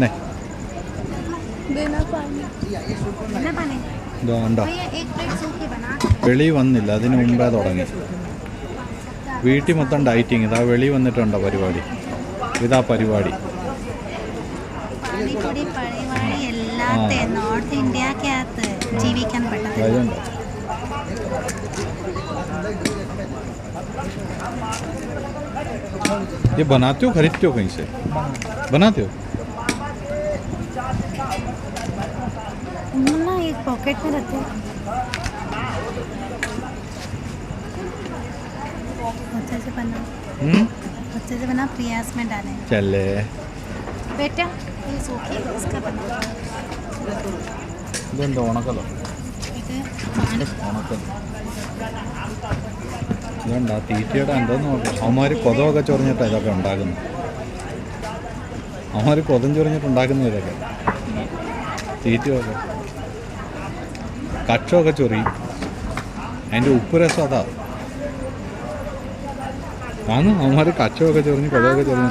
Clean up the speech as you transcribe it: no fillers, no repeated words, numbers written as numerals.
नहीं ഇതുണ്ടോ വെളി വന്നില്ല, അതിന് മുമ്പേ തുടങ്ങി. വീട്ടിൽ മൊത്തം ഡയറ്റിങ്. ഇതാ വെളി വന്നിട്ടുണ്ടോ പരിപാടി. ഇതാ പരിപാടി. ये बनाते हो खरीदते हो कहीं से? बनाते हो? ना एक पॉकेट में रहते हैं। अच्छे से बना प्रयास में डालें। चले बेटा ये सूखी इसका बना। ഇതെന്താ ഉണക്കലോ? ഉണക്കൽ ഇതുണ്ടാ തീറ്റയുടെ എന്തോന്ന് നോക്കാം. അവന്മാർ കൊതമൊക്കെ ചൊറിഞ്ഞിട്ടാണ് ഇതൊക്കെ ഉണ്ടാക്കുന്നത്. അവന്മാർ കൊതം ചൊറിഞ്ഞിട്ടുണ്ടാക്കുന്ന ഇതൊക്കെ തീറ്റയൊക്കെ കക്ഷമൊക്കെ ചൊറിയും. അതിൻ്റെ ഉപ്പ് രസം അതാ ആണ്. അവന്മാർ കക്ഷമൊക്കെ ചൊറിഞ്ഞ് കൊതമൊക്കെ ചൊറിഞ്ഞ്